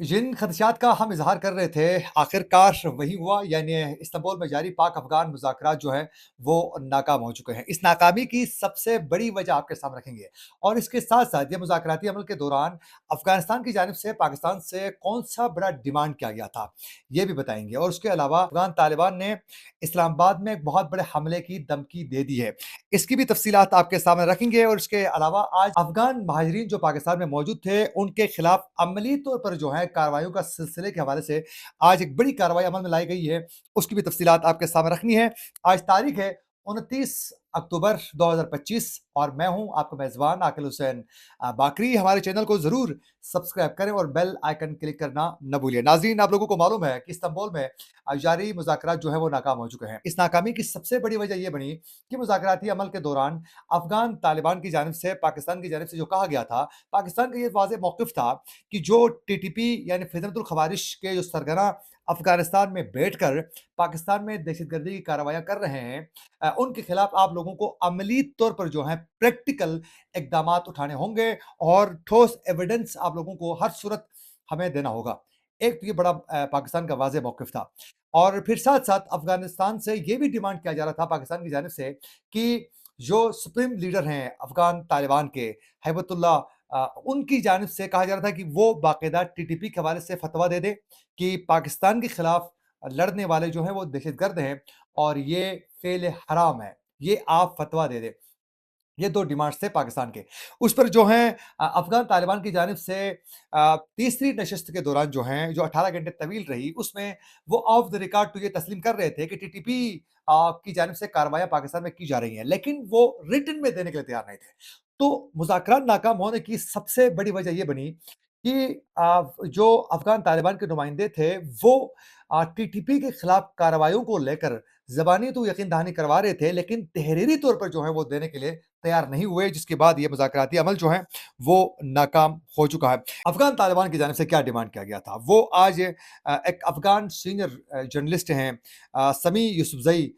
जिन खदशात का हम इज़हार कर रहे थे, आखिरकार वही हुआ, यानी इस्तांबुल में जारी पाक-अफ़गान मुज़ाकरात जो हैं, वो नाकाम हो चुके हैं। इस नाकामी की सबसे बड़ी वजह आपके सामने रखेंगे और इसके साथ-साथ ये मुज़ाकराती अमल के दौरान अफ़गानिस्तान की जानिब से पाकिस्तान से कौन-सा बड़ा डिमांड किया गया था, ये भी बताएँगे और उसके अलावा अफ़गान तालिबान ने इस्लामाबाद में एक बहुत बड़े हमले की धमकी दे दी है। इसकी भी तफ़सीलात आपके सामने रखेंगे और इसके अलावा आज अफ़गान महाजरीन जो पाकिस्तान में मौजूद थे, उनके खिलाफ अमली तौर पर जो है कार्रवाइयों का सिलसिले के हवाले से आज एक बड़ी कार्रवाई अमल में लाई गई है, उसकी भी तफ़सीलात आपके सामने रखनी है। आज तारीख है 29 अक्टूबर 2025 और मैं हूं आपका मेज़बान आकिल हुसैन बाकरी। हमारे चैनल को ज़रूर सब्सक्राइब करें और बेल आइकन क्लिक करना न भूलिए। नाज़रीन, आप लोगों को मालूम है कि इस्तांबुल में जारी मुज़ाकरात जो है वो नाकाम हो चुके हैं। इस नाकामी की सबसे बड़ी वजह ये बनी कि मुज़ाकराती अमल के दौरान अफ़गान तालिबान की जानिब से पाकिस्तान की जानिब से जो कहा गया था, पाकिस्तान का ये वाज़ेह मौक़िफ़ था कि जो टीटीपी यानी फ़ितनतुल ख़वारिश के जो सरगना अफ़गानिस्तान में बैठकर पाकिस्तान में दहशतगर्दी की कार्रवाइयाँ कर रहे हैं, उनके खिलाफ आप लोगों को अमली तौर पर जो है प्रैक्टिकल इक़दामात उठाने होंगे और ठोस एविडेंस आप लोगों को हर सूरत हमें देना होगा। एक तो ये बड़ा पाकिस्तान का वाज़ेह मौक़िफ़ था और फिर साथ-साथ अफ़गानिस्तान से ये भी डिमांड किया जा रहा था पाकिस्तान की जानिब से कि जो सुप्रीम लीडर हैं अफ़गान तालिबान के, हैबतुल्लाह, उनकी जानिब से कहा जा रहा था कि वो बाकायदा टीटीपी के हवाले से फ़तवा दे दें कि पाकिस्तान के खिलाफ लड़ने वाले जो हैं वो दहशतगर्द हैं और ये फ़ेल हराम है। ये आप फ़तवा दे दें। ये 2 डिमांड्स थे पाकिस्तान के। उस पर जो हैं अफ़गान तालिबान की जानिब से तीसरी नशस्त के दौरान जो हैं, जो 18 घंटे तवील रही, उसमें वो ऑफ द रिकॉर्ड तो ये तस्लीम कर रहे थे कि टीटीपी की जानिब से कार्रवाइयाँ पाकिस्तान में की जा रही हैं, लेकिन वो रिटन में देने के लिए तैयार नहीं थे। तो मुज़ाकरात नाकाम होने की सबसे बड़ी वजह ये बनी कि जो अफ़गान तालिबान के नुमाइंदे थे, वो टीटीपी के खिलाफ कार्रवाइयों को लेकर ज़बानी तो यकीन दहानी करवा रहे थे, लेकिन तहरीरी तौर पर जो है वो देने के लिए तैयार नहीं हुए, जिसके बाद ये मुज़ाकराती अमल जो है वो नाकाम हो चुका है। अफ़गान तालिबान की जानिब से क्या डिमांड किया गया था? वो आज एक अफ़गान सीनियर जर्नलिस्ट हैं, समी यूसुफ़ज़ई,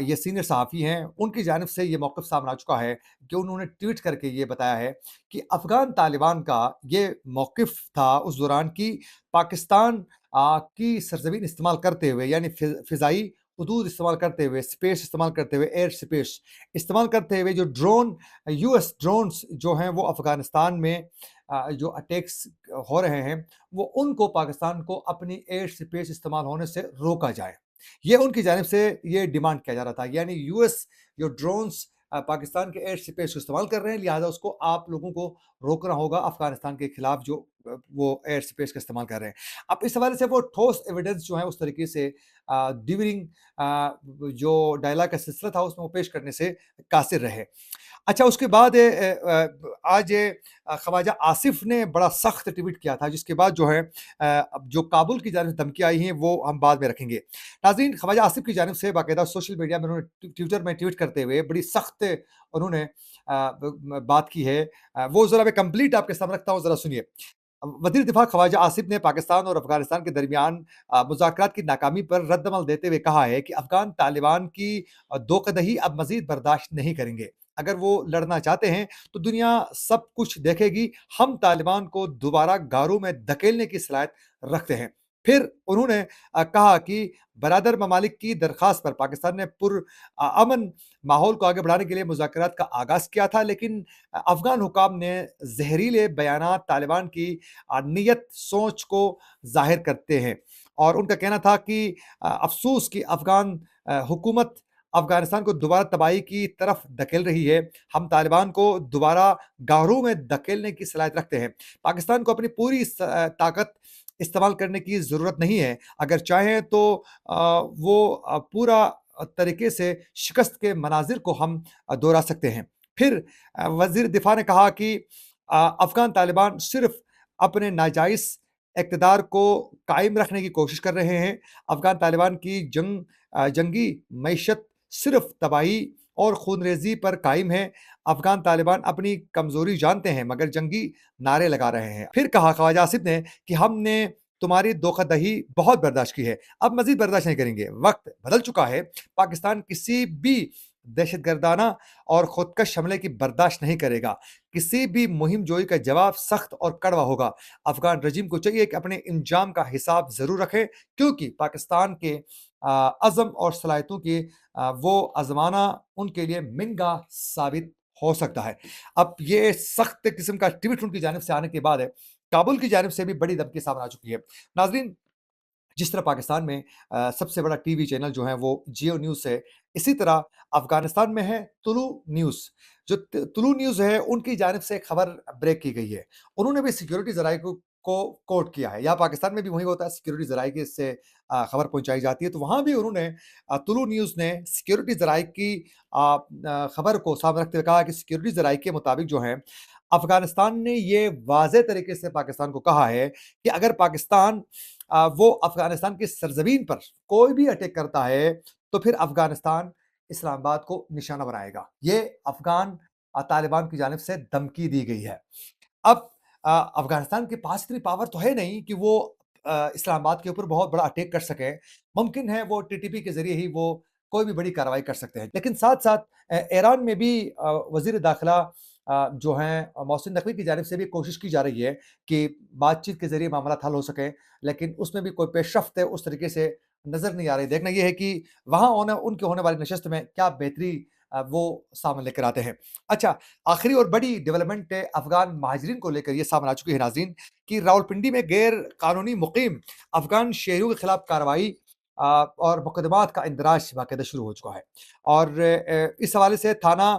ये सीनियर सहाफ़ी हैं, उनकी जानिब से ये मौक़िफ़ सामने आ चुका है कि उन्होंने ट्वीट करके ये बताया है कि अफ़गान तालिबान का ये मौक़िफ़ था उस दौरान कि पाकिस्तान की सरज़मीन इस्तेमाल करते हुए, यानी फ़िज़ाई हदूद इस्तेमाल करते हुए, स्पेस इस्तेमाल करते हुए, एयर स्पेस इस्तेमाल करते हुए जो ड्रोन यूएस ड्रोन्स जो हैं वो अफ़गानिस्तान में जो अटैक्स हो रहे हैं, वो उनको पाकिस्तान को अपनी एयर स्पेस इस्तेमाल होने से रोका जाए। ये उनकी जानिब से ये डिमांड किया जा रहा था, यानी यूएस जो ड्रोन्स पाकिस्तान के एयर स्पेस को इस्तेमाल कर रहे हैं, लिहाज़ा उसको आप लोगों को रोकना होगा अफ़गानिस्तान के खिलाफ जो वो एयर स्पेस का इस्तेमाल कर रहे हैं। अब इस हवाले से वो ठोस एविडेंस जो है उस तरीके से ड्यूरिंग जो डायलॉग का सिलसिला था उसमें वो पेश करने से कासिर रहे। अच्छा, उसके बाद आज ख्वाजा आसिफ ने बड़ा सख्त ट्वीट किया था, जिसके बाद जो है अब जो काबुल की जानिब से धमकियाँ आई हैं वो हम बाद में रखेंगे। नाज़रीन, ख्वाजा आसिफ की जानिब से बाकायदा सोशल मीडिया में उन्होंने ट्विटर में ट्वीट करते हुए बड़ी सख्त उन्होंने बात की है। वो ज़रा मैं कंप्लीट आपके सामने रखता हूँ, ज़रा सुनिए। वज़ीर दिफ़ा ख्वाजा आसिफ ने पाकिस्तान और अफ़गानिस्तान के दरमियान मुज़ाकरात की नाकामी पर रद्द-अमल देते हुए कहा है कि अफ़गान तालिबान की दोकदही अब मज़ीद बर्दाश्त नहीं करेंगे। अगर वो लड़ना चाहते हैं, तो दुनिया सब कुछ देखेगी। हम तालिबान को दोबारा गारों में धकेलने की सलाहियत रखते हैं। फिर उन्होंने कहा कि बरादर ममालिक की दरख्वास्त पर पाकिस्तान ने अमन माहौल को आगे बढ़ाने के लिए मुज़ाकरात का आगाज़ किया था, लेकिन अफ़गान हुकाम ने ज़हरीले बयानात तालिबान की नीयत सोच को ज़ाहिर करते हैं और उनका कहना था कि अफ़सोस कि अफ़गान हुकूमत अफ़गानिस्तान को दोबारा तबाही की तरफ धकेल रही है। हम तालिबान को दोबारा गारों में धकेलने की सलाहियत रखते हैं। पाकिस्तान को अपनी पूरी ताकत इस्तेमाल करने की ज़रूरत नहीं है। अगर चाहें तो वो पूरा तरीके से शिकस्त के मनाज़िर को हम दोहरा सकते हैं। फिर वज़ीर दिफ़ा ने कहा कि अफ़गान तालिबान सिर्फ़ अपने नाजायज़ इक़्तिदार को कायम रखने की कोशिश कर रहे हैं। अफ़गान तालिबान की जंगी मईशत सिर्फ़ तबाही और खूनरेज़ी पर कायम है। अफ़गान तालिबान अपनी कमज़ोरी जानते हैं, मगर जंगी नारे लगा रहे हैं। फिर कहा ख्वाजा आसिफ ने कि हमने तुम्हारी धोखाधड़ी बहुत बर्दाश्त की है, अब मज़ीद बर्दाश्त नहीं करेंगे। वक़्त बदल चुका है। पाकिस्तान किसी भी दहशत गर्दाना और खुदकश हमले की बर्दाश्त नहीं करेगा। किसी भी मुहिम जोई का जवाब सख्त और कड़वा होगा। अफगान रजीम को चाहिए कि अपने इंजाम का हिसाब जरूर रखे, क्योंकि पाकिस्तान के अज़म और सलाहियतों की वो आजमाना उनके लिए महंगा साबित हो सकता है। अब ये सख्त किस्म का ट्वीट उनकी जानिब से आने के बाद है, काबुल की जानिब से भी बड़ी धमकी सामने आ चुकी है। नाजरीन, जिस तरह पाकिस्तान में सबसे बड़ा टीवी चैनल जो है वो जियो न्यूज़ है, इसी तरह अफ़गानिस्तान में है तुलु न्यूज़। जो त तुलु न्यूज़ है, उनकी जानिब से खबर ब्रेक की गई है। उन्होंने भी सिक्योरिटी ज़राए को कोट किया है। यहाँ पाकिस्तान में भी वही होता है, सिक्योरिटी ज़राए की इससे खबर पहुँचाई जाती है, तो वहाँ भी उन्होंने तुलु न्यूज़ ने सिक्योरिटी ज़राए की खबर को सामने रखते हुए कहा कि सिक्योरिटी ज़राए के मुताबिक जो है, अफ़गानिस्तान ने ये वाज़ेह तरीके से पाकिस्तान को कहा है कि अगर पाकिस्तान वो अफ़गानिस्तान की सरज़मीन पर कोई भी अटैक करता है, तो फिर अफ़गानिस्तान इस्लामाबाद को निशाना बनाएगा। ये अफ़गान तालिबान की जानिब से धमकी दी गई है। अब अफ़गानिस्तान के पास इतनी पावर तो है नहीं कि वो इस्लामाबाद के ऊपर बहुत बड़ा अटैक कर सकें। मुमकिन है वो टीटीपी के ज़रिए ही वो कोई भी बड़ी कार्रवाई कर सकते हैं। लेकिन साथ-साथ ईरान में भी वज़ीर दाखिला जो हैं मोहसिन नकवी की जानिब से भी कोशिश की जा रही है कि बातचीत के ज़रिए मामलात हल हो सकें, लेकिन उसमें भी कोई पेशरफ्त है उस तरीके से नज़र नहीं आ रही। देखना ये है कि वहाँ उनकी होने वाली नशस्त में क्या बेहतरी वो सामने लेकर आते हैं। अच्छा, आखिरी और बड़ी डेवलपमेंट अफ़गान महाजरीन को लेकर ये सामने आ चुकी है नाज़रीन, कि रावलपिंडी में गैर कानूनी मुक़ीम अफ़गान शहरियों के खिलाफ कार्रवाई और मुकदमात का इंदराज बाकायदा शुरू हो चुका है। और इस हवाले से थाना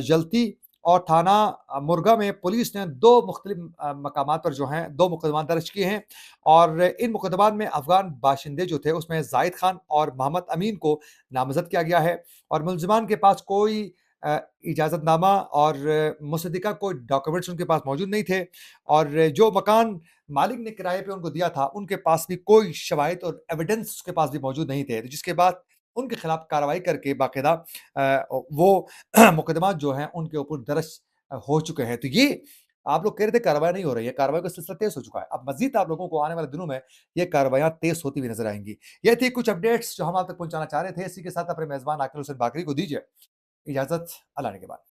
जलती और थाना मुर्गा में पुलिस ने 2 मुख्तलिफ मकामात पर जो हैं 2 मुकदमा दर्ज किए हैं, और इन मुकदमात में अफ़गान बाशिंदे जो थे उसमें ज़ाहिद खान और मोहम्मद अमीन को नामज़द किया गया है, और मुलज़िमान के पास कोई इजाज़तनामा और मुसद्दिक़ा कोई डॉक्यूमेंट्स उनके पास मौजूद नहीं थे, और जो मकान मालिक ने किराए पे उनको दिया था, उनके पास भी कोई शवाहिद और एविडेंस उसके पास भी मौजूद नहीं थे। तो जिसके बाद उनके खिलाफ कार्रवाई करके बाकायदा वो मुकदमा जो हैं उनके ऊपर दर्ज हो चुके हैं। तो ये आप लोग कह रहे थे कार्रवाई नहीं हो रही है, कार्रवाई का सिलसिला तेज़ हो चुका है। अब मज़ीद आप लोगों को आने वाले दिनों में ये कार्रवाइयाँ तेज़ होती हुई नज़र आएँगी। ये थी कुछ अपडेट्स जो हम आप तक पहुँचाना चाह रहे थे। इसी के साथ अपने मेज़बान आकिल हुसैन बाकरी को दीजिए इजाज़त, अल्लाह ने के बाद।